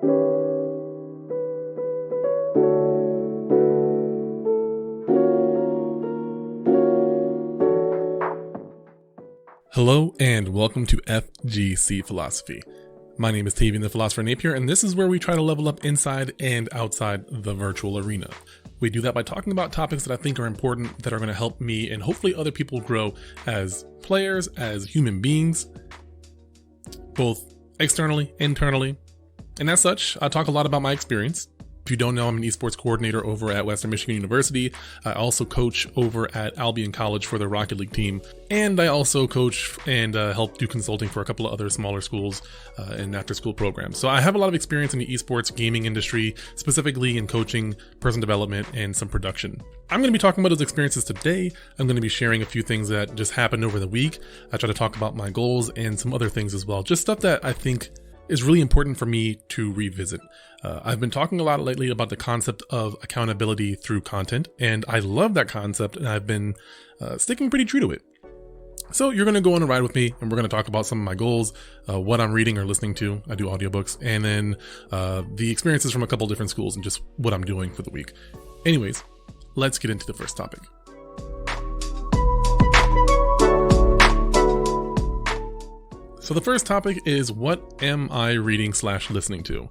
Hello and welcome to FGC Philosophy. My name is Tavian the Philosopher Napier, and this is where we try to level up inside and outside the virtual arena. We do that by talking about topics that I think are important, that are going to help me and hopefully other people grow as players, as human beings, both externally, internally. And as such, I talk a lot about my experience. If you don't know, I'm an esports coordinator over at Western Michigan University. I also coach over at Albion College for the Rocket League team. And I also coach and help do consulting for a couple of other smaller schools and after-school programs. So I have a lot of experience in the esports gaming industry, specifically in coaching, personal development, and some production. I'm going to be talking about those experiences today. I'm going to be sharing a few things that just happened over the week. I try to talk about my goals and some other things as well. Just stuff that I think is really important for me to revisit. I've been talking a lot lately about the concept of accountability through content, and I love that concept, and I've been sticking pretty true to it. So you're going to go on a ride with me, and we're going to talk about some of my goals, what I'm reading or listening to. I do audiobooks, and then the experiences from a couple different schools and just what I'm doing for the week. Anyways, let's get into the first topic. So the first topic is, what am I reading / listening to?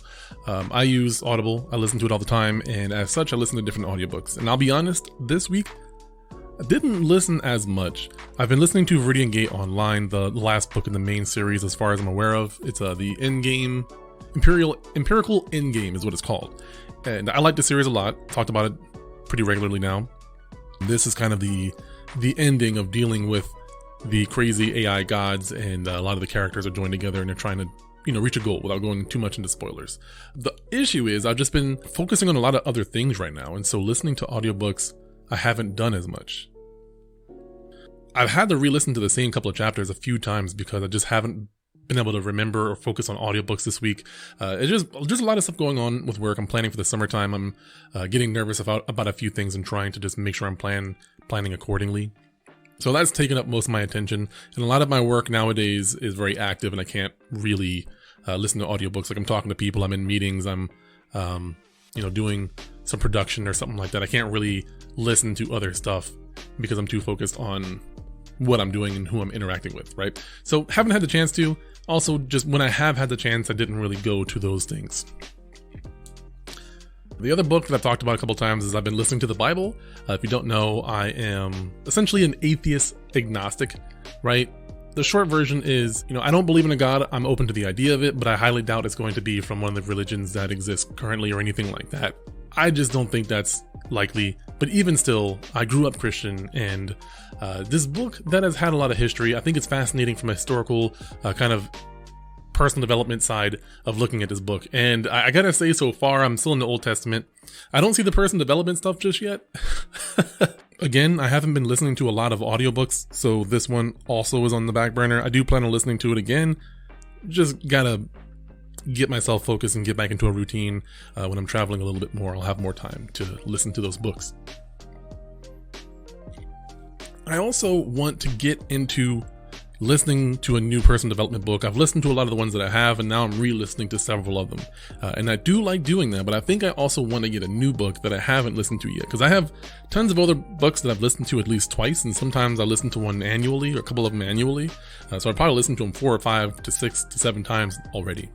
I use Audible. I listen to it all the time, and as such, I listen to different audiobooks. And I'll be honest, this week, I didn't listen as much. I've been listening to Veridian Gate Online, the last book in the main series as far as I'm aware of. It's the Endgame, Empirical Endgame is what it's called. And I like the series a lot. Talked about it pretty regularly now. This is kind of the ending of dealing with the crazy AI gods, and a lot of the characters are joined together and they're trying to, reach a goal without going too much into spoilers. The issue is I've just been focusing on a lot of other things right now, and so listening to audiobooks, I haven't done as much. I've had to re-listen to the same couple of chapters a few times because I just haven't been able to remember or focus on audiobooks this week. It's just a lot of stuff going on with work. I'm planning for the summertime. I'm getting nervous about a few things and trying to just make sure I'm planning accordingly. So that's taken up most of my attention, and a lot of my work nowadays is very active, and I can't really listen to audiobooks. Like, I'm talking to people, I'm in meetings, I'm doing some production or something like that. I can't really listen to other stuff because I'm too focused on what I'm doing and who I'm interacting with, right? So haven't had the chance to. Also, just when I have had the chance, I didn't really go to those things. The other book that I've talked about a couple times is I've been listening to the Bible. If you don't know, I am essentially an atheist agnostic, right? The short version is, I don't believe in a God. I'm open to the idea of it, but I highly doubt it's going to be from one of the religions that exist currently or anything like that. I just don't think that's likely. But even still, I grew up Christian, and this book that has had a lot of history, I think it's fascinating from a historical kind of personal development side of looking at this book. And I gotta say, so far I'm still in the Old Testament. I don't see the personal development stuff just yet. Again, I haven't been listening to a lot of audiobooks, so this one also is on the back burner. I do plan on listening to it again. Just gotta get myself focused and get back into a routine. When I'm traveling a little bit more, I'll have more time to listen to those books. I also want to get into listening to a new personal development book. I've listened to a lot of the ones that I have, and now I'm re-listening to several of them. And I do like doing that, but I think I also want to get a new book that I haven't listened to yet, because I have tons of other books that I've listened to at least twice, and sometimes I listen to one annually or a couple of them annually. So I probably listened to them 4 or 5 to 6 to 7 times already.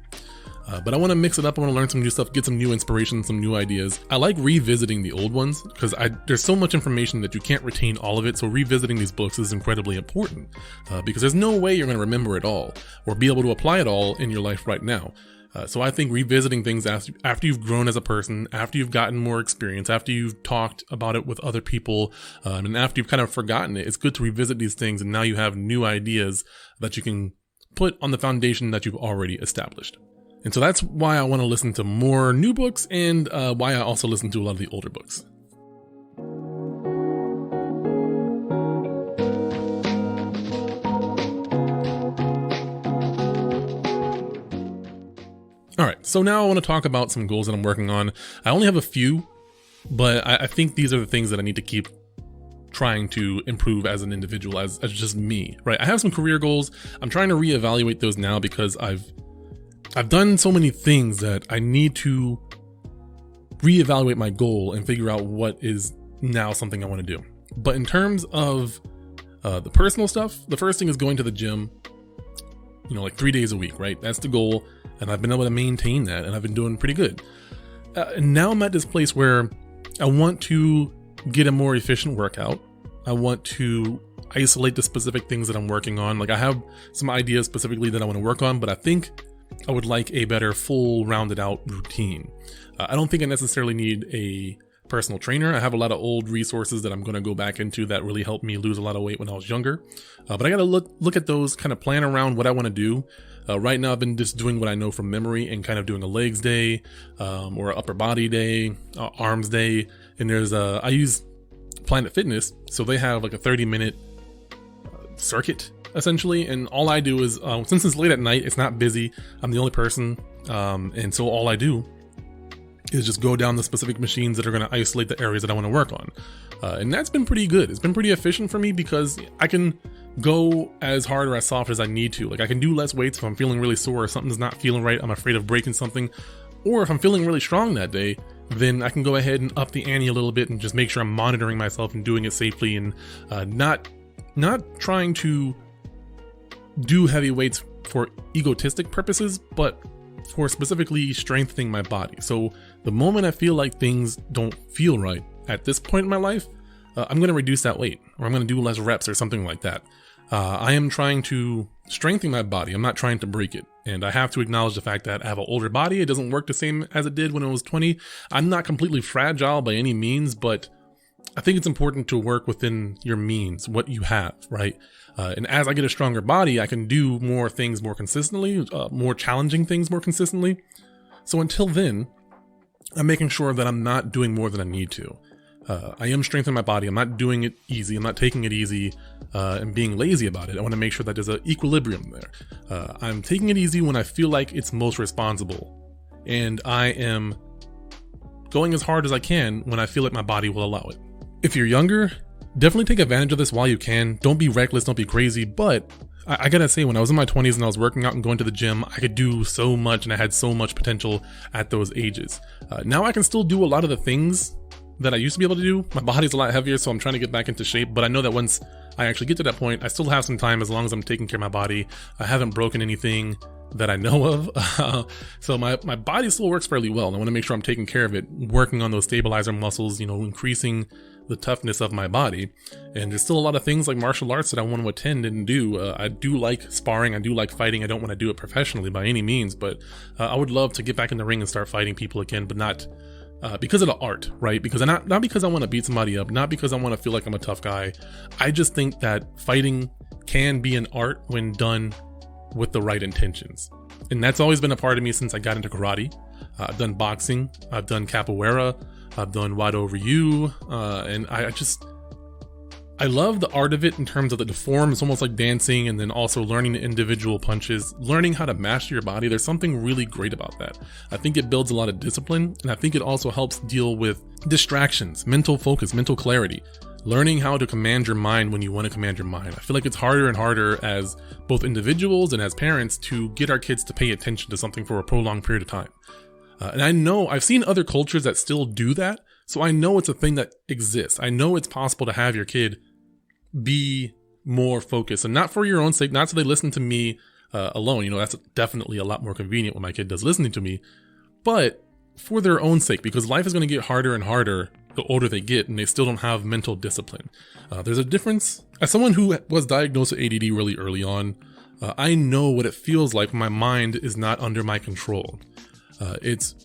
But I want to mix it up. I want to learn some new stuff, get some new inspiration, some new ideas. I like revisiting the old ones because there's so much information that you can't retain all of it. So revisiting these books is incredibly important because there's no way you're going to remember it all or be able to apply it all in your life right now. So I think revisiting things after you've grown as a person, after you've gotten more experience, after you've talked about it with other people, and after you've kind of forgotten it, it's good to revisit these things. And now you have new ideas that you can put on the foundation that you've already established. And so that's why I want to listen to more new books, and why I also listen to a lot of the older books. All right, so now I want to talk about some goals that I'm working on. I only have a few, but I think these are the things that I need to keep trying to improve as an individual, as just me, right? I have some career goals. I'm trying to reevaluate those now because I've I've done so many things that I need to reevaluate my goal and figure out what is now something I want to do. But in terms of the personal stuff, the first thing is going to the gym, like 3 days a week, right? That's the goal. And I've been able to maintain that, and I've been doing pretty good. And now I'm at this place where I want to get a more efficient workout. I want to isolate the specific things that I'm working on. Like, I have some ideas specifically that I want to work on, but I think I would like a better full rounded out routine. I don't think I necessarily need a personal trainer. I have a lot of old resources that I'm going to go back into that really helped me lose a lot of weight when I was younger. But I got to look at those, kind of plan around what I want to do. Right now I've been just doing what I know from memory and kind of doing a legs day, or upper body day, arms day. And I use Planet Fitness. So they have like a 30-minute circuit essentially. And all I do is, since it's late at night, it's not busy. I'm the only person. And so all I do is just go down the specific machines that are going to isolate the areas that I want to work on. And that's been pretty good. It's been pretty efficient for me because I can go as hard or as soft as I need to. Like, I can do less weights if I'm feeling really sore or something's not feeling right. I'm afraid of breaking something. Or if I'm feeling really strong that day, then I can go ahead and up the ante a little bit and just make sure I'm monitoring myself and doing it safely, and not trying to do heavy weights for egotistic purposes, but for specifically strengthening my body. So the moment I feel like things don't feel right at this point in my life, I'm going to reduce that weight, or I'm going to do less reps or something like that. I am trying to strengthen my body. I'm not trying to break it. And I have to acknowledge the fact that I have an older body. It doesn't work the same as it did when I was 20. I'm not completely fragile by any means, but I think it's important to work within your means, what you have, right? And as I get a stronger body, I can do more things more consistently, more challenging things more consistently. So until then, I'm making sure that I'm not doing more than I need to. I am strengthening my body. I'm not doing it easy. I'm not taking it easy and being lazy about it. I want to make sure that there's an equilibrium there. I'm taking it easy when I feel like it's most responsible. And I am going as hard as I can when I feel like my body will allow it. If you're younger, definitely take advantage of this while you can. Don't be reckless. Don't be crazy. But I gotta say, when I was in my 20s and I was working out and going to the gym, I could do so much and I had so much potential at those ages. Now I can still do a lot of the things that I used to be able to do. My body's a lot heavier, so I'm trying to get back into shape, but I know that once I actually get to that point, I still have some time as long as I'm taking care of my body. I haven't broken anything that I know of. So my body still works fairly well, and I want to make sure I'm taking care of it, working on those stabilizer muscles, increasing the toughness of my body. And there's still a lot of things like martial arts that I want to attend and do. I do like sparring. I do like fighting. I don't want to do it professionally by any means, but I would love to get back in the ring and start fighting people again, but not because of the art, right? Because not because I want to beat somebody up, not because I want to feel like I'm a tough guy. I just think that fighting can be an art when done with the right intentions. And that's always been a part of me since I got into karate. I've done boxing, I've done capoeira, I've done Wado Ryu, and I love the art of it in terms of the form. It's almost like dancing, and then also learning the individual punches, learning how to master your body. There's something really great about that. I think it builds a lot of discipline, and I think it also helps deal with distractions, mental focus, mental clarity, learning how to command your mind when you want to command your mind. I feel like it's harder and harder as both individuals and as parents to get our kids to pay attention to something for a prolonged period of time. And I know I've seen other cultures that still do that, so I know it's a thing that exists. I know it's possible to have your kid be more focused, and not for your own sake, not so they listen to me alone. That's definitely a lot more convenient when my kid does listening to me, but for their own sake, because life is going to get harder and harder the older they get, and they still don't have mental discipline. There's a difference. As someone who was diagnosed with ADD really early on, I know what it feels like when my mind is not under my control. It's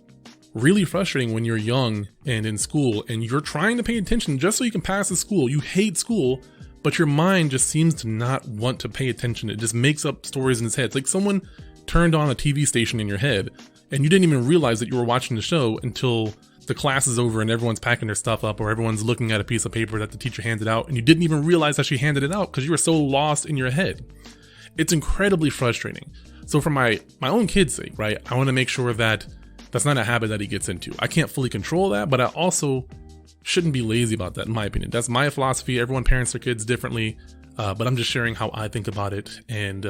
really frustrating when you're young and in school and you're trying to pay attention just so you can pass the school. You hate school, but your mind just seems to not want to pay attention. It just makes up stories in its head. It's like someone turned on a TV station in your head and you didn't even realize that you were watching the show until the class is over and everyone's packing their stuff up, or everyone's looking at a piece of paper that the teacher handed out, and you didn't even realize that she handed it out because you were so lost in your head. It's incredibly frustrating. So for my own kid's sake, right, I want to make sure that that's not a habit that he gets into. I can't fully control that, but I also shouldn't be lazy about that, in my opinion. That's my philosophy. Everyone parents their kids differently, but I'm just sharing how I think about it. And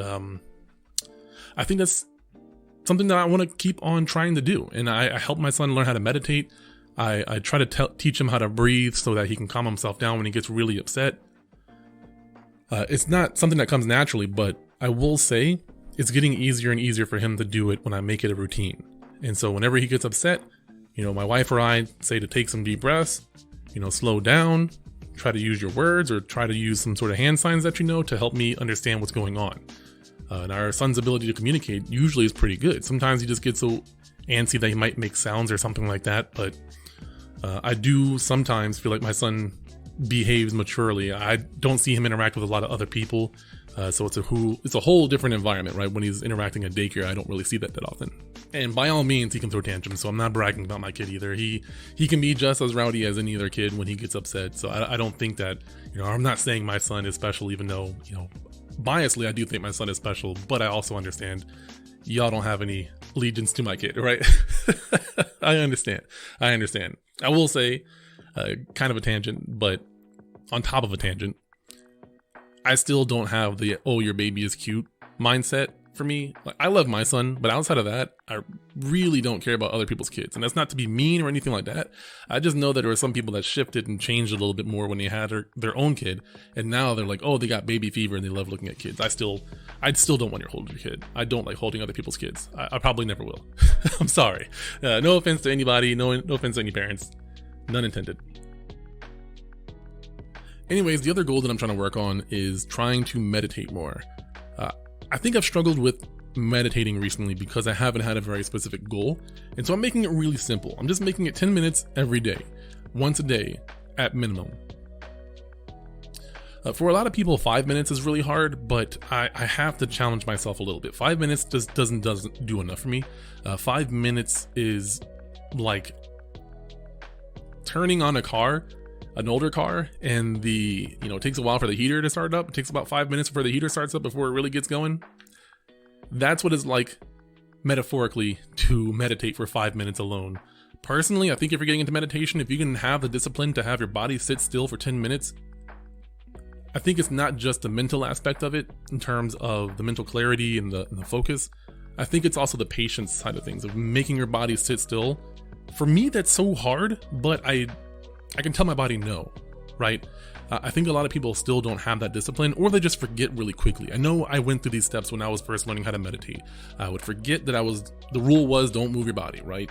I think that's something that I want to keep on trying to do. And I help my son learn how to meditate. I try to teach him how to breathe so that he can calm himself down when he gets really upset. It's not something that comes naturally, but I will say it's getting easier and easier for him to do it when I make it a routine. And so whenever he gets upset, my wife or I say to take some deep breaths, slow down, try to use your words, or try to use some sort of hand signs that to help me understand what's going on. And our son's ability to communicate usually is pretty good. Sometimes he just gets so antsy that he might make sounds or something like that, but I do sometimes feel like my son behaves maturely. I don't see him interact with a lot of other people, so it's a whole different environment, right? When he's interacting at daycare, I don't really see that often. And by all means, he can throw tantrums, so I'm not bragging about my kid either. He can be just as rowdy as any other kid when he gets upset, so I don't think that, I'm not saying my son is special, even though, biasly I do think my son is special, but I also understand y'all don't have any allegiance to my kid, right? I understand. I will say, kind of a tangent, but on top of a tangent, I still don't have the, oh, your baby is cute mindset for me. Like, I love my son, but outside of that, I really don't care about other people's kids. And that's not to be mean or anything like that. I just know that there were some people that shifted and changed a little bit more when they had their own kid. And now they're like, oh, they got baby fever and they love looking at kids. I still don't want to hold your kid. I don't like holding other people's kids. I probably never will. I'm sorry. No offense to anybody. No offense to any parents. None intended. Anyways, the other goal that I'm trying to work on is trying to meditate more. I think I've struggled with meditating recently because I haven't had a very specific goal. And so I'm making it really simple. I'm just making it 10 minutes every day, once a day at minimum. For a lot of people, 5 minutes is really hard, but I have to challenge myself a little bit. 5 minutes just doesn't do enough for me. 5 minutes is like turning on a car, an older car, and it takes a while for the heater to start up. It takes about 5 minutes before the heater starts up before it really gets going. That's what it's like metaphorically to meditate for 5 minutes alone. Personally, I think if you're getting into meditation, if you can have the discipline to have your body sit still for 10 minutes, I think it's not just the mental aspect of it in terms of the mental clarity and the focus. I think it's also the patience side of things, of making your body sit still. For me, that's so hard, but I can tell my body no, right? I think a lot of people still don't have that discipline, or they just forget really quickly. I know I went through these steps when I was first learning how to meditate. I would forget that the rule was don't move your body, right?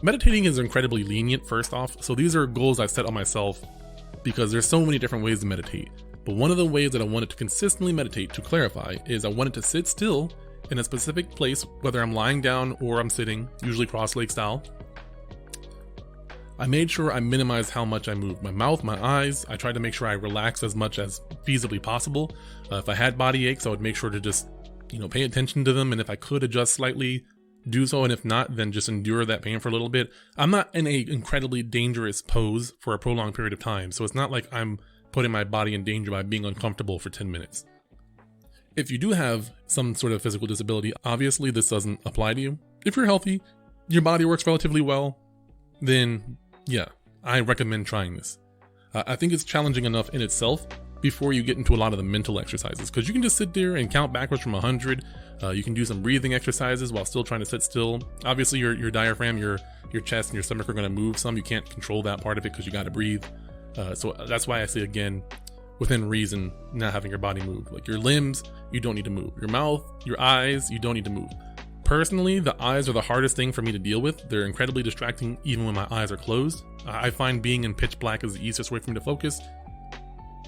Meditating is incredibly lenient, first off. So these are goals I set on myself because there's so many different ways to meditate. But one of the ways that I wanted to consistently meditate, to clarify, is I wanted to sit still in a specific place, whether I'm lying down or I'm sitting, usually cross-leg style. I made sure I minimized how much I moved. My mouth, my eyes, I tried to make sure I relaxed as much as feasibly possible. If I had body aches, I would make sure to just, pay attention to them. And if I could adjust slightly, do so. And if not, then just endure that pain for a little bit. I'm not in a incredibly dangerous pose for a prolonged period of time. So it's not like I'm putting my body in danger by being uncomfortable for 10 minutes. If you do have some sort of physical disability, obviously this doesn't apply to you. If you're healthy, your body works relatively well, then yeah, I recommend trying this. I think it's challenging enough in itself before you get into a lot of the mental exercises, because you can just sit there and count backwards from 100. You can do some breathing exercises while still trying to sit still. Obviously, your diaphragm, your chest, and your stomach are going to move some. You can't control that part of it because you got to breathe. So that's why I say, again, within reason, not having your body move. Like your limbs, you don't need to move. Your mouth, your eyes, you don't need to move. Personally, the eyes are the hardest thing for me to deal with. They're incredibly distracting even when my eyes are closed. I find being in pitch black is the easiest way for me to focus.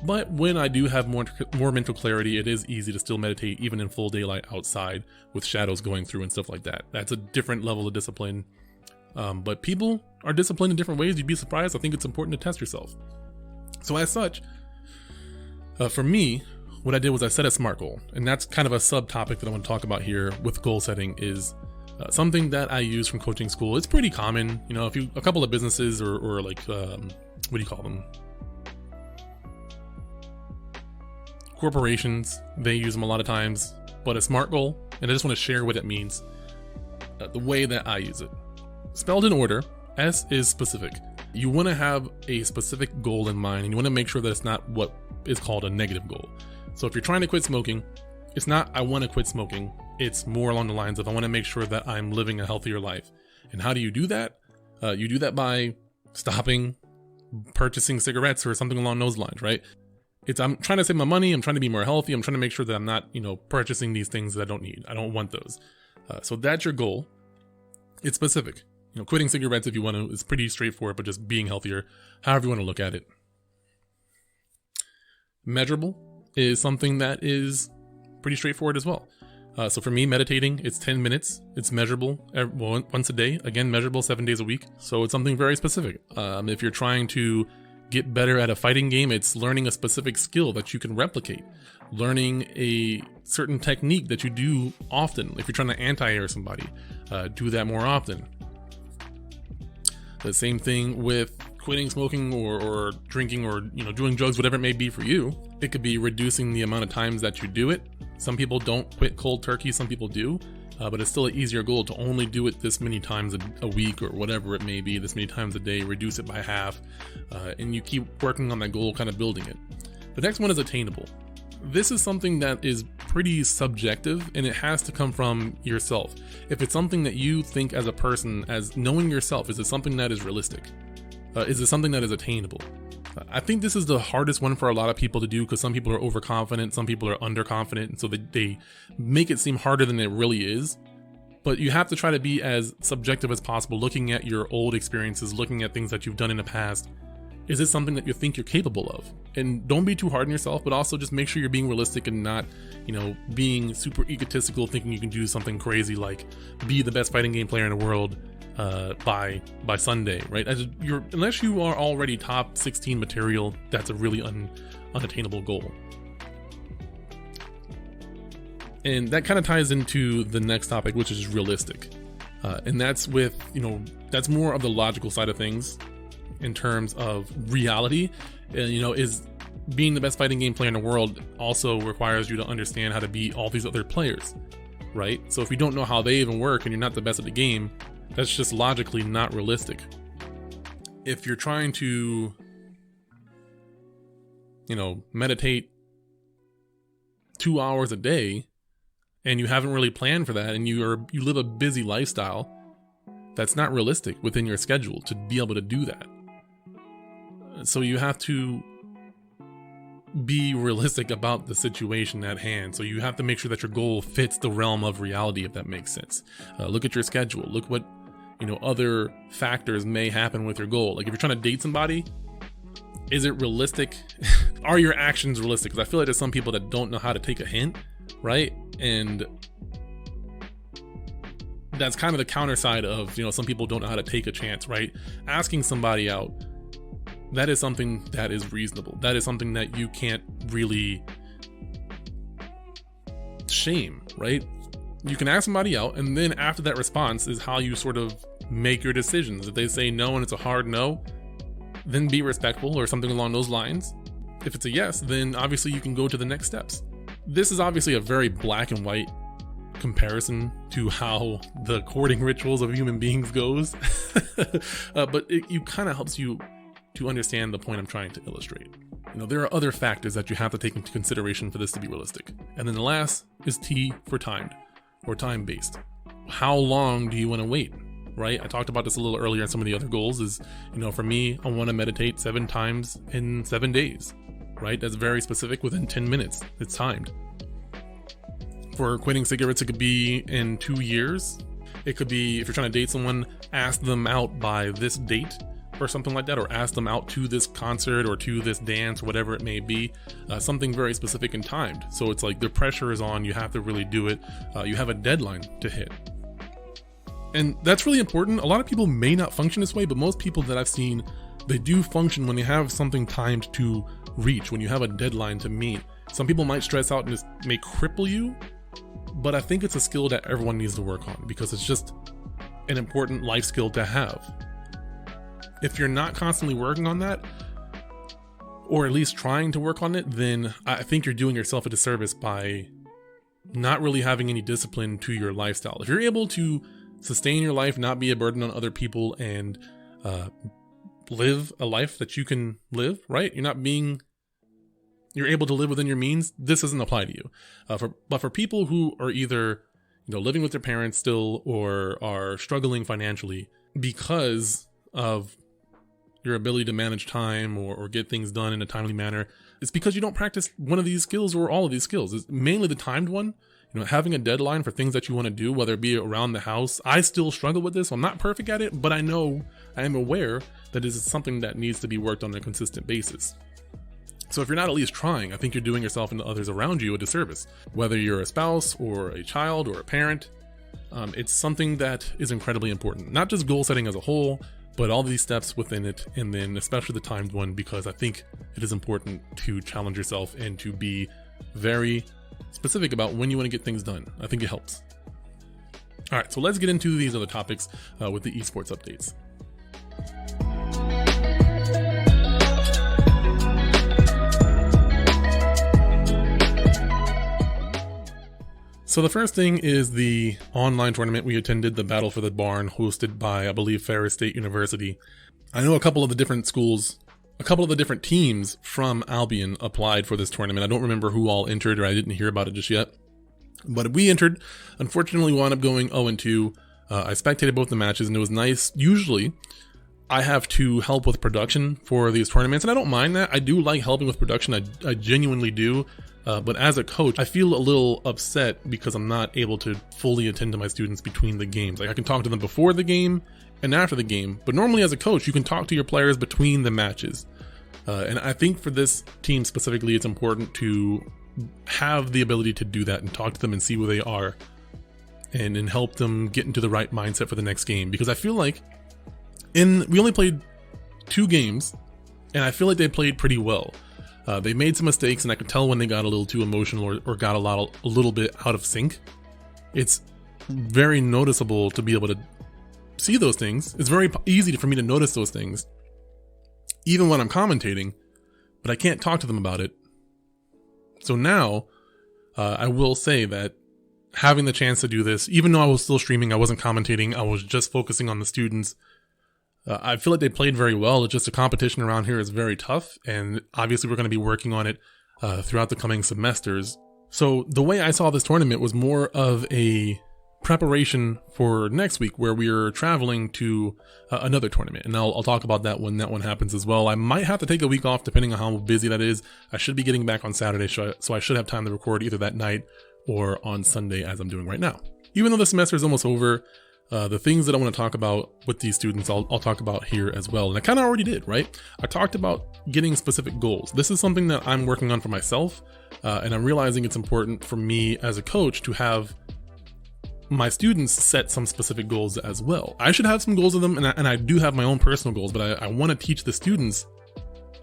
But when I do have more mental clarity, it is easy to still meditate even in full daylight outside with shadows going through and stuff like that. That's a different level of discipline. But people are disciplined in different ways. You'd be surprised. I think it's important to test yourself. So as such, for me, what I did was I set a SMART goal, and that's kind of a subtopic that I want to talk about here with goal setting. Is something that I use from coaching school. It's pretty common, if a couple of businesses or like, what do you call them? Corporations, they use them a lot of times, but a SMART goal, and I just want to share what it means, the way that I use it. Spelled in order, S is specific. You want to have a specific goal in mind, and you want to make sure that it's not what is called a negative goal. So if you're trying to quit smoking, it's not I want to quit smoking. It's more along the lines of I want to make sure that I'm living a healthier life. And how do you do that? You do that by stopping purchasing cigarettes or something along those lines, right? I'm trying to save my money. I'm trying to be more healthy. I'm trying to make sure that I'm not, purchasing these things that I don't need. I don't want those. So that's your goal. It's specific. Quitting cigarettes if you want to is pretty straightforward, but just being healthier, however you want to look at it. Measurable is something that is pretty straightforward as well. So for me, meditating, it's 10 minutes. It's measurable once a day. Again, measurable 7 days a week. So it's something very specific. If you're trying to get better at a fighting game, it's learning a specific skill that you can replicate. Learning a certain technique that you do often. If you're trying to anti-air somebody, do that more often. The same thing with quitting smoking or drinking or doing drugs, whatever it may be for you. It could be reducing the amount of times that you do it. Some people don't quit cold turkey, some people do, but it's still an easier goal to only do it this many times a week or whatever it may be, this many times a day, reduce it by half, and you keep working on that goal, kind of building it. The next one is attainable. This is something that is pretty subjective, and it has to come from yourself. If it's something that you think as a person, as knowing yourself, is it something that is realistic? Is it something that is attainable? I think this is the hardest one for a lot of people to do because some people are overconfident, some people are underconfident, and so they make it seem harder than it really is. But you have to try to be as subjective as possible, looking at your old experiences, looking at things that you've done in the past. Is this something that you think you're capable of? And don't be too hard on yourself, but also just make sure you're being realistic and not, being super egotistical, thinking you can do something crazy like be the best fighting game player in the world by Sunday, right? Unless you are already top 16 material, that's a really unattainable goal. And that kind of ties into the next topic, which is realistic. And that's with, that's more of the logical side of things in terms of reality. And, is being the best fighting game player in the world also requires you to understand how to beat all these other players, right? So if you don't know how they even work and you're not the best at the game, that's just logically not realistic. If you're trying to, meditate 2 hours a day and you haven't really planned for that and you live a busy lifestyle, that's not realistic within your schedule to be able to do that. So you have to be realistic about the situation at hand. So you have to make sure that your goal fits the realm of reality, if that makes sense. Look at your schedule. Look what other factors may happen with your goal. Like if you're trying to date somebody, is it realistic? Are your actions realistic? Because I feel like there's some people that don't know how to take a hint, right? And that's kind of the counter side of, some people don't know how to take a chance, right? Asking somebody out, that is something that is reasonable. That is something that you can't really shame, right? You can ask somebody out, and then after that response is how you sort of make your decisions. If they say no and it's a hard no, then be respectful or something along those lines. If it's a yes, then obviously you can go to the next steps. This is obviously a very black and white comparison to how the courting rituals of human beings goes, but it kind of helps you to understand the point I'm trying to illustrate. There are other factors that you have to take into consideration for this to be realistic. And then the last is T for timed or time-based. How long do you want to wait, right? I talked about this a little earlier in some of the other goals is, for me, I want to meditate 7 times in 7 days, right? That's very specific, within 10 minutes. It's timed. For quitting cigarettes, it could be in 2 years. It could be, if you're trying to date someone, ask them out by this date or something like that, or ask them out to this concert or to this dance or whatever it may be, something very specific and timed. So it's like the pressure is on, you have to really do it. You have a deadline to hit. And that's really important. A lot of people may not function this way, but most people that I've seen, they do function when they have something timed to reach, when you have a deadline to meet. Some people might stress out and just may cripple you, but I think it's a skill that everyone needs to work on because it's just an important life skill to have. If you're not constantly working on that, or at least trying to work on it, then I think you're doing yourself a disservice by not really having any discipline to your lifestyle. If you're able to sustain your life, not be a burden on other people, and live a life that you can live, right? You're able to live within your means, this doesn't apply to you. But for people who are either, living with their parents still or are struggling financially because of your ability to manage time or get things done in a timely manner, it's because you don't practice one of these skills or all of these skills. It's mainly the timed one. Having a deadline for things that you want to do, whether it be around the house. I still struggle with this. I'm not perfect at it, but I am aware that this is something that needs to be worked on a consistent basis. So if you're not at least trying, I think you're doing yourself and others around you a disservice. Whether you're a spouse or a child or a parent, it's something that is incredibly important. Not just goal setting as a whole, but all these steps within it, and then especially the timed one, because I think it is important to challenge yourself and to be very specific about when you want to get things done. I think it helps. All right, so let's get into these other topics with the esports updates. So the first thing is the online tournament we attended, the Battle for the Barn, hosted by, I believe, Ferris State University. I know a couple of the different teams from Albion applied for this tournament. I don't remember who all entered, or I didn't hear about it just yet. But we entered. Unfortunately, we wound up going 0-2. I spectated both the matches, and it was nice. Usually, I have to help with production for these tournaments, and I don't mind that. I do like helping with production. I genuinely do. But as a coach, I feel a little upset because I'm not able to fully attend to my students between the games. Like, I can talk to them before the game and after the game, but normally as a coach, you can talk to your players between the matches. And I think for this team specifically, it's important to have the ability to do that and talk to them and see where they are and help them get into the right mindset for the next game. Because I feel like we only played 2 games, and I feel like they played pretty well. They made some mistakes, and I could tell when they got a little too emotional or got a little bit out of sync. It's very noticeable to be able to see those things. It's very easy for me to notice those things, even when I'm commentating, but I can't talk to them about it. So now, I will say that having the chance to do this, even though I was still streaming, I wasn't commentating, I was just focusing on the students. I feel like they played very well. It's just the competition around here is very tough, and obviously we're going to be working on it throughout the coming semesters. So the way I saw this tournament was more of a preparation for next week, where we're traveling to another tournament, and I'll talk about that when that one happens as well. I might have to take a week off depending on how busy that is. I should be getting back on Saturday, so I should have time to record either that night or on Sunday, as I'm doing right now. Even though the semester is almost over, the things that I want to talk about with these students, I'll talk about here as well. And I kind of already did, right? I talked about getting specific goals. This is something that I'm working on for myself, and I'm realizing it's important for me as a coach to have my students set some specific goals as well. I should have some goals of them, and I do have my own personal goals, but I want to teach the students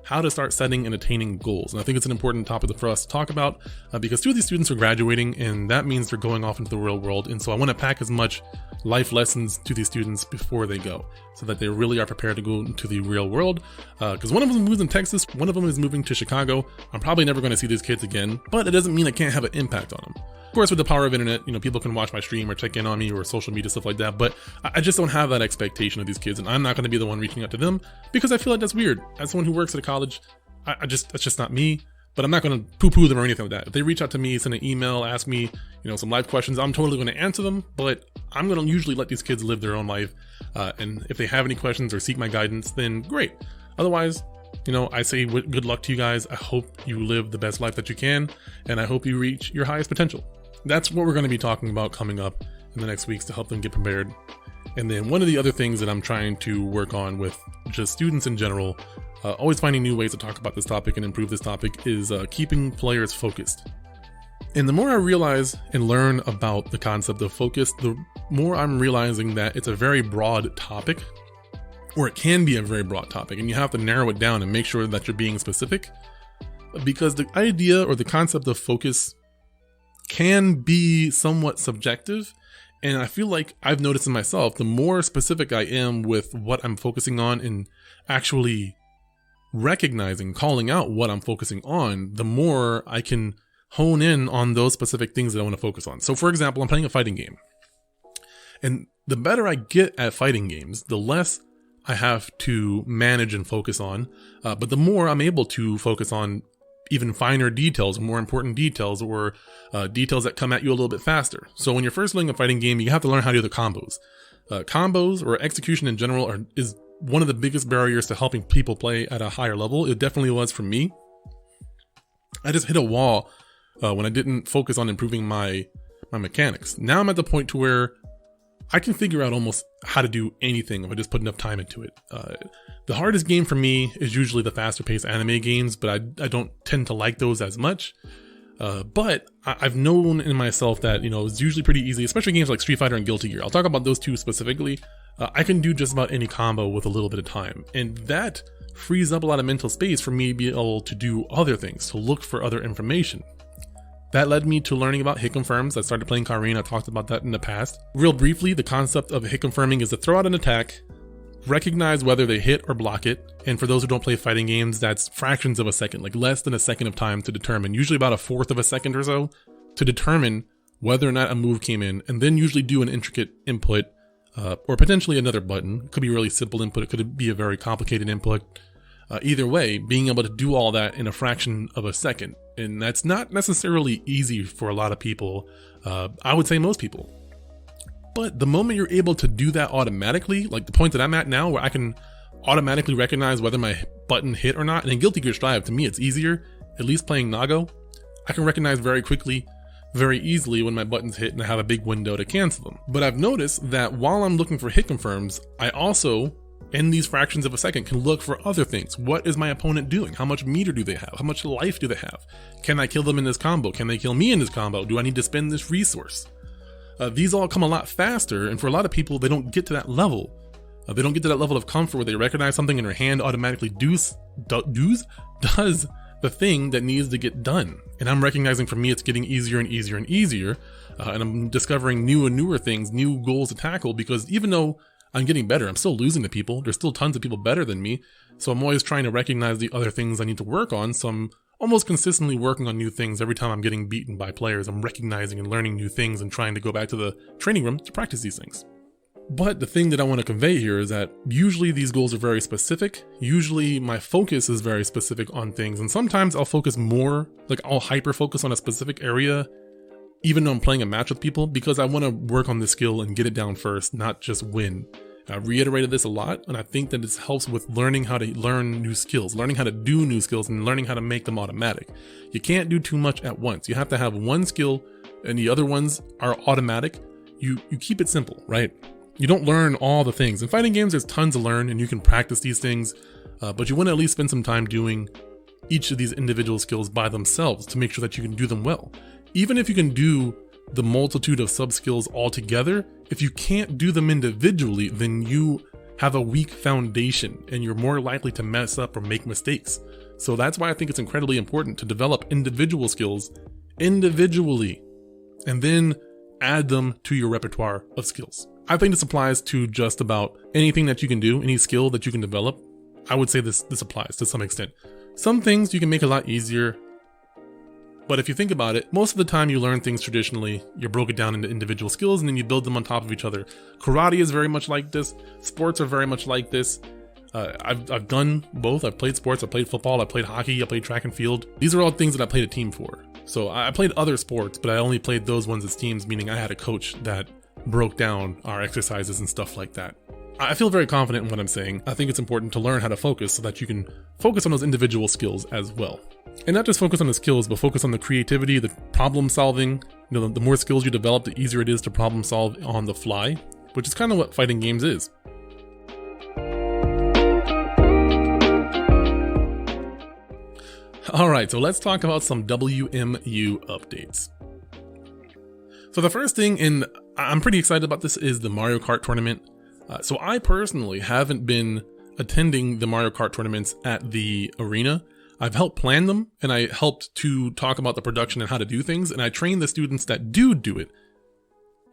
how to start setting and attaining goals. And I think it's an important topic for us to talk about because 2 of these students are graduating, and that means they're going off into the real world. And so I want to pack as much life lessons to these students before they go, so that they really are prepared to go into the real world. Because one of them moves in Texas, one of them is moving to Chicago. I'm probably never going to see these kids again, but it doesn't mean I can't have an impact on them. Of course, with the power of internet, people can watch my stream or check in on me or social media, stuff like that, but I just don't have that expectation of these kids, and I'm not going to be the one reaching out to them because I feel like that's weird. As someone who works at a college, that's just not me. But I'm not going to poo-poo them or anything like that. If they reach out to me, send an email, ask me, some live questions, I'm totally going to answer them, but I'm going to usually let these kids live their own life. And if they have any questions or seek my guidance, then great. Otherwise, I say good luck to you guys. I hope you live the best life that you can, and I hope you reach your highest potential. That's what we're going to be talking about coming up in the next weeks to help them get prepared. And then one of the other things that I'm trying to work on with just students in general, always finding new ways to talk about this topic and improve this topic, is keeping players focused. And the more I realize and learn about the concept of focus, the more I'm realizing that it's a very broad topic, or it can be a very broad topic, and you have to narrow it down and make sure that you're being specific, because the idea or the concept of focus can be somewhat subjective. And I feel like I've noticed in myself, the more specific I am with what I'm focusing on and actually recognizing, calling out what I'm focusing on, the more I can hone in on those specific things that I want to focus on. So for example, I'm playing a fighting game, and the better I get at fighting games, the less I have to manage and focus on, but the more I'm able to focus on even finer details, more important details, or details that come at you a little bit faster. So when you're first learning a fighting game, you have to learn how to do the combos. Combos or execution in general is one of the biggest barriers to helping people play at a higher level. It definitely was for me. I just hit a wall when I didn't focus on improving my mechanics. Now I'm at the point to where I can figure out almost how to do anything if I just put enough time into it. The hardest game for me is usually the faster paced anime games, but I don't tend to like those as much. But I've known in myself that, it's usually pretty easy, especially games like Street Fighter and Guilty Gear. I'll talk about those two specifically. I can do just about any combo with a little bit of time. And that frees up a lot of mental space for me to be able to do other things, to look for other information. That led me to learning about hit confirms. I started playing Karine. I talked about that in the past. Real briefly, the concept of hit confirming is to throw out an attack, recognize whether they hit or block it. And for those who don't play fighting games, that's fractions of a second, like less than a second of time to determine, usually about a fourth of a second or so, to determine whether or not a move came in, and then usually do an intricate input or potentially another button. It could be a really simple input. It could be a very complicated input. Either way, being able to do all that in a fraction of a second. And that's not necessarily easy for a lot of people. I would say most people. But the moment you're able to do that automatically, like the point that I'm at now where I can automatically recognize whether my button hit or not, and in Guilty Gear Strive, to me it's easier, at least playing Nago, I can recognize very quickly, very easily when my buttons hit and I have a big window to cancel them. But I've noticed that while I'm looking for hit confirms, I also, in these fractions of a second, can look for other things. What is my opponent doing? How much meter do they have? How much life do they have? Can I kill them in this combo? Can they kill me in this combo? Do I need to spend this resource? These all come a lot faster, and for a lot of people, they don't get to that level. They don't get to that level of comfort where they recognize something and their hand automatically does the thing that needs to get done. And I'm recognizing for me it's getting easier and easier and easier, and I'm discovering new and newer things, new goals to tackle, because even though I'm getting better, I'm still losing to people. There's still tons of people better than me, so I'm always trying to recognize the other things I need to work on, so I'm almost consistently working on new things. Every time I'm getting beaten by players, I'm recognizing and learning new things and trying to go back to the training room to practice these things. But the thing that I want to convey here is that usually these goals are very specific. Usually my focus is very specific on things, and sometimes I'll focus more, like I'll hyper focus on a specific area even though I'm playing a match with people, because I want to work on the skill and get it down first, not just win. I've reiterated this a lot, and I think that this helps with learning how to learn new skills, learning how to do new skills, and learning how to make them automatic. You can't do too much at once. You have to have one skill and the other ones are automatic. You keep it simple, right? You don't learn all the things. In fighting games, there's tons to learn and you can practice these things, but you want to at least spend some time doing each of these individual skills by themselves to make sure that you can do them well. Even if you can do the multitude of sub-skills all together, if you can't do them individually, then you have a weak foundation and you're more likely to mess up or make mistakes. So that's why I think it's incredibly important to develop individual skills individually and then add them to your repertoire of skills. I think this applies to just about anything that you can do, any skill that you can develop. I would say this applies to some extent. Some things you can make a lot easier, but if you think about it, most of the time you learn things traditionally, you broke it down into individual skills and then you build them on top of each other. Karate is very much like this. Sports are very much like this. I've done both. I've played sports, I've played football, I've played hockey, I played track and field. These are all things that I played a team for. So I played other sports, but I only played those ones as teams, meaning I had a coach that broke down our exercises and stuff like that. I feel very confident in what I'm saying. I think it's important to learn how to focus so that you can focus on those individual skills as well. And not just focus on the skills, but focus on the creativity, the problem solving. You know, the more skills you develop, the easier it is to problem solve on the fly, which is kind of what fighting games is. Alright, so let's talk about some WMU updates. So the first thing, and I'm pretty excited about this, is the Mario Kart tournament. So I personally haven't been attending the Mario Kart tournaments at the arena. I've helped plan them, and I helped to talk about the production and how to do things, and I train the students that do it.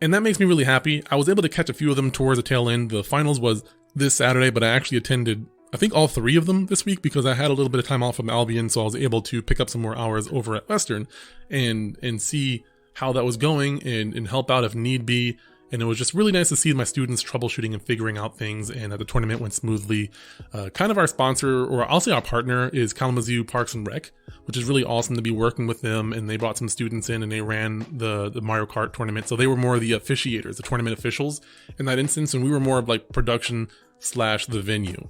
And that makes me really happy. I was able to catch a few of them towards the tail end. The finals was this Saturday, but I actually attended, I think, all 3 of them this week because I had a little bit of time off from Albion, so I was able to pick up some more hours over at Western and see how that was going and help out if need be. And it was just really nice to see my students troubleshooting and figuring out things, and that the tournament went smoothly. Kind of our sponsor, or I'll say our partner, is Kalamazoo Parks and Rec, which is really awesome to be working with them. And they brought some students in and they ran the Mario Kart tournament. So they were more of the officiators, the tournament officials in that instance. And we were more of like production / the venue.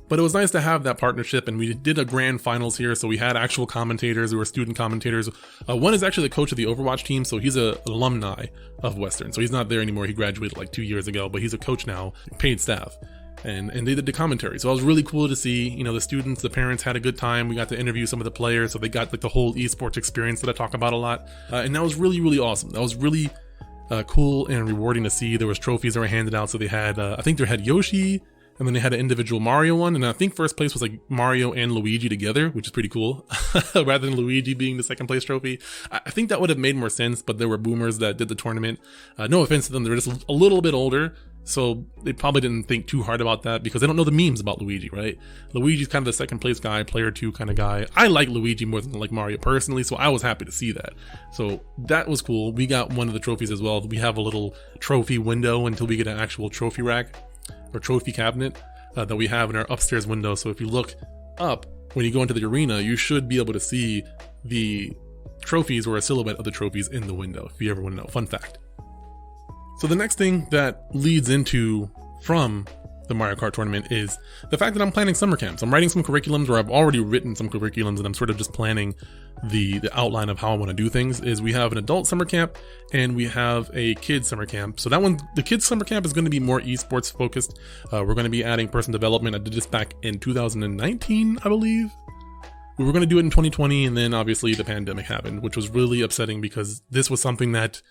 But it was nice to have that partnership, and we did a grand finals here, so we had actual commentators who were student commentators. One is actually the coach of the Overwatch team, so he's an alumni of Western, so he's not there anymore. He graduated like 2 years ago, but he's a coach now, paid staff, and they did the commentary. So it was really cool to see, the students, the parents had a good time. We got to interview some of the players, so they got like the whole esports experience that I talk about a lot, and that was really, really awesome. That was really cool and rewarding to see. There was trophies that were handed out, so they had, I think they had Yoshi, and then they had an individual Mario one, and I think first place was like Mario and Luigi together, which is pretty cool, rather than Luigi being the second place trophy. I think that would have made more sense, but there were boomers that did the tournament. No offense to them, they're just a little bit older, so they probably didn't think too hard about that because they don't know the memes about Luigi, right? Luigi's kind of the second place guy, player 2 kind of guy. I like Luigi more than I like Mario personally, so I was happy to see that. So that was cool. We got one of the trophies as well. We have a little trophy window until we get an actual trophy rack or trophy cabinet that we have in our upstairs window. So if you look up when you go into the arena, you should be able to see the trophies or a silhouette of the trophies in the window, if you ever want to know. Fun fact. So the next thing that leads into from the Mario Kart tournament is the fact that I'm planning summer camps. I'm writing some curriculums, or I've already written some curriculums, and I'm sort of just planning the outline of how I want to do things. Is we have an adult summer camp and we have a kids summer camp. So that one, the kids summer camp, is going to be more esports focused. We're going to be adding person development. I did this back in 2019, I believe. We were going to do it in 2020, and then obviously the pandemic happened, which was really upsetting because this was something that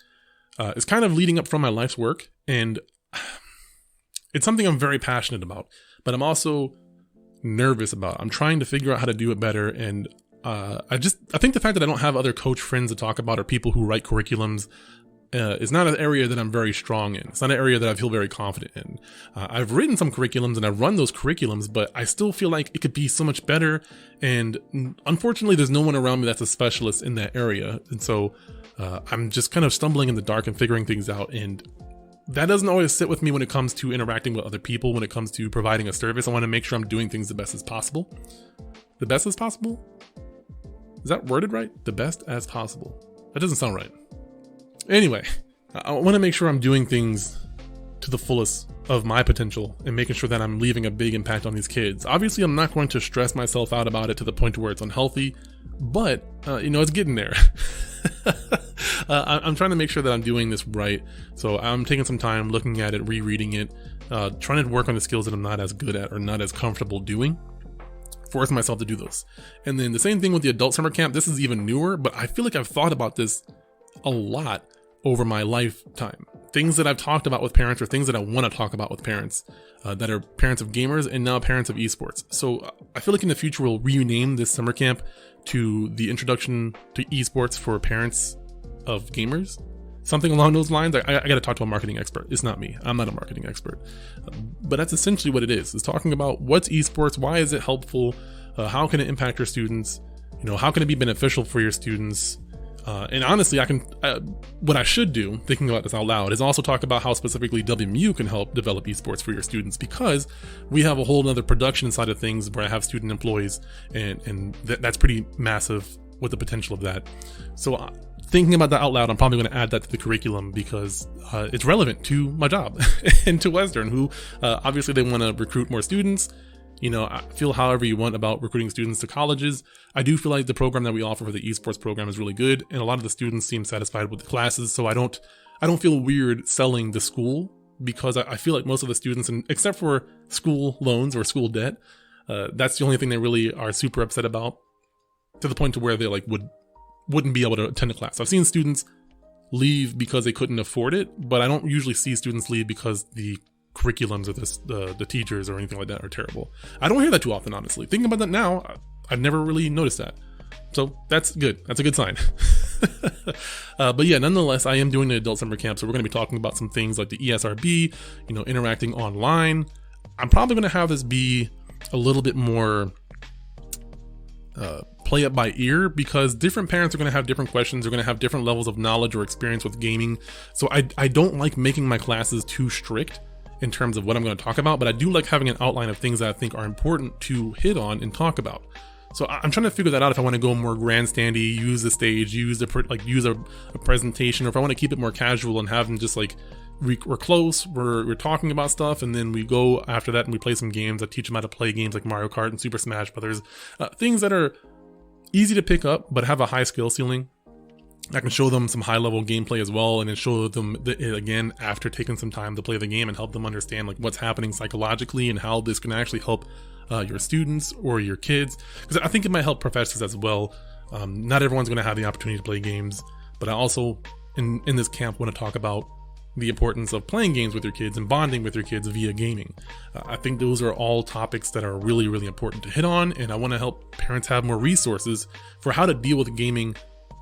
is kind of leading up from my life's work, and it's something I'm very passionate about, but I'm also nervous about. I'm trying to figure out how to do it better, and I think the fact that I don't have other coach friends to talk about or people who write curriculums is not an area that I'm very strong in. It's not an area that I feel very confident in. I've written some curriculums and I've run those curriculums, but I still feel like it could be so much better, and unfortunately there's no one around me that's a specialist in that area, and so I'm just kind of stumbling in the dark and figuring things out, and that doesn't always sit with me when it comes to interacting with other people, when it comes to providing a service. I want to make sure I'm doing things the best as possible. The best as possible? Is that worded right? The best as possible. That doesn't sound right. Anyway, I want to make sure I'm doing things to the fullest of my potential and making sure that I'm leaving a big impact on these kids. Obviously, I'm not going to stress myself out about it to the point where it's unhealthy, but it's getting there. I'm trying to make sure that I'm doing this right. So I'm taking some time looking at it, rereading it, trying to work on the skills that I'm not as good at or not as comfortable doing. Force myself to do those. And then the same thing with the adult summer camp. This is even newer, but I feel like I've thought about this a lot over my lifetime. Things that I've talked about with parents, or things that I want to talk about with parents that are parents of gamers and now parents of esports. So I feel like in the future we'll rename this summer camp to the Introduction to Esports for Parents of Gamers. Something along those lines. I got to talk to a marketing expert. It's not me. I'm not a marketing expert. But that's essentially what it is. It's talking about what's esports, why is it helpful, how can it impact your students, how can it be beneficial for your students. And honestly, what I should do, thinking about this out loud, is also talk about how specifically WMU can help develop esports for your students, because we have a whole nother production side of things where I have student employees, and that's pretty massive with the potential of that. So thinking about that out loud, I'm probably going to add that to the curriculum because it's relevant to my job and to Western, who obviously they want to recruit more students. I feel however you want about recruiting students to colleges. I do feel like the program that we offer for the esports program is really good, and a lot of the students seem satisfied with the classes. So I don't feel weird selling the school, because I feel like most of the students, and except for school loans or school debt, that's the only thing they really are super upset about, to the point to where they wouldn't be able to attend a class. I've seen students leave because they couldn't afford it, but I don't usually see students leave because the curriculums or the teachers or anything like that are terrible. I don't hear that too often, honestly. Thinking about that now, I've never really noticed that. So that's good. That's a good sign. But yeah, nonetheless, I am doing the adult summer camp, so we're going to be talking about some things like the ESRB, interacting online. I'm probably going to have this be a little bit more play it by ear, because different parents are going to have different questions, are going to have different levels of knowledge or experience with gaming. So I don't like making my classes too strict in terms of what I'm going to talk about, but I do like having an outline of things that I think are important to hit on and talk about. So I'm trying to figure that out, if I want to go more grandstandy, use the stage, use a presentation, or if I want to keep it more casual and have them just like, we're close, we're talking about stuff, and then we go after that and we play some games. I teach them how to play games like Mario Kart and Super Smash Brothers, things that are easy to pick up but have a high skill ceiling. I can show them some high level gameplay as well, and then show them again after taking some time to play the game and help them understand like what's happening psychologically and how this can actually help your students or your kids, because I think it might help professors as well. Not everyone's going to have the opportunity to play games, but I also in this camp want to talk about the importance of playing games with your kids and bonding with your kids via gaming. I think those are all topics that are really, really important to hit on, and I want to help parents have more resources for how to deal with gaming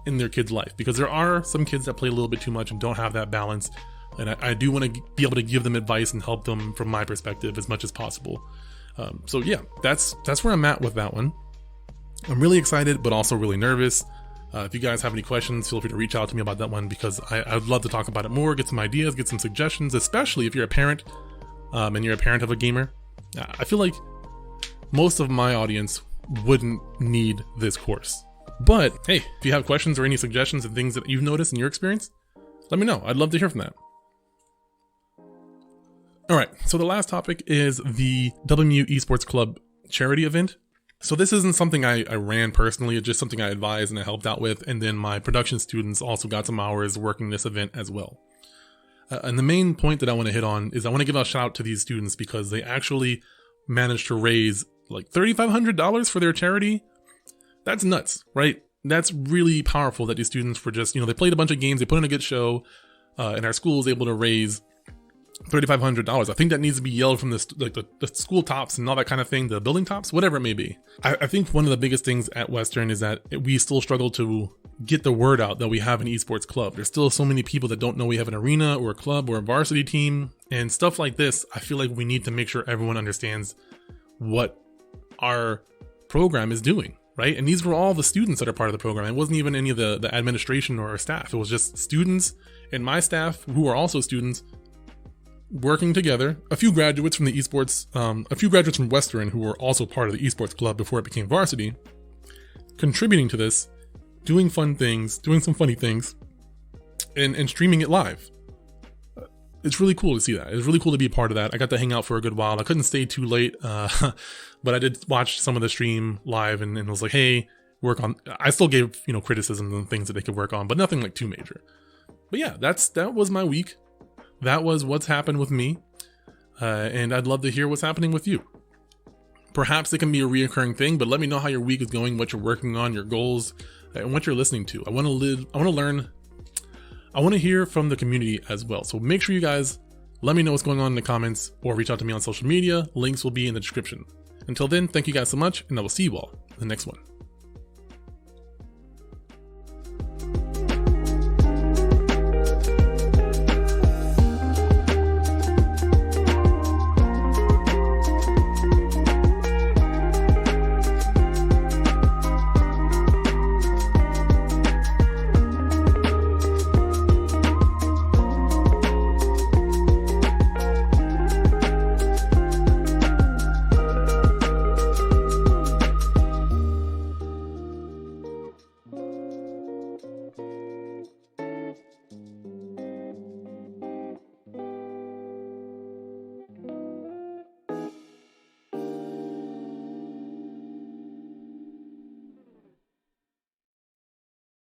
in their kids' life, because there are some kids that play a little bit too much and don't have that balance, and I do want to be able to give them advice and help them from my perspective as much as possible. So yeah, that's where I'm at with that one. I'm really excited, but also really nervous. If you guys have any questions, feel free to reach out to me about that one, because I'd love to talk about it more, get some ideas, get some suggestions, especially if you're a parent and you're a parent of a gamer. I feel like most of my audience wouldn't need this course. But hey, if you have questions or any suggestions and things that you've noticed in your experience, let me know. I'd love to hear from that. All right, so the last topic is the WMU Esports Club charity event. So this isn't something I ran personally, it's just something I advised and I helped out with, and then my production students also got some hours working this event as well. And the main point that I want to hit on is I want to give a shout out to these students, because they actually managed to raise like $3,500 for their charity. That's nuts, right? That's really powerful that these students were just, they played a bunch of games, they put in a good show, and our school was able to raise $3,500. I think that needs to be yelled from the school tops and all that kind of thing, the building tops, whatever it may be. I think one of the biggest things at Western is that we still struggle to get the word out that we have an esports club. There's still so many people that don't know we have an arena or a club or a varsity team and stuff like this. I feel like we need to make sure everyone understands what our program is doing, right? And these were all the students that are part of the program. It wasn't even any of the administration or our staff. It was just students and my staff, who are also students, working together. A few graduates from the esports, a few graduates from Western who were also part of the esports club before it became varsity, contributing to this, doing fun things, doing some funny things, and streaming it live. It's really cool to see that. It's really cool to be a part of that. I got to hang out for a good while. I couldn't stay too late, but I did watch some of the stream live and was like, hey, work on. I still gave criticisms and things that they could work on, but nothing like too major. But yeah, that was my week. That was what's happened with me, and I'd love to hear what's happening with you. Perhaps it can be a reoccurring thing, but let me know how your week is going, what you're working on, your goals, and what you're listening to. I want to learn. I want to hear from the community as well. So make sure you guys let me know what's going on in the comments, or reach out to me on social media. Links will be in the description. Until then, thank you guys so much, and I will see you all in the next one.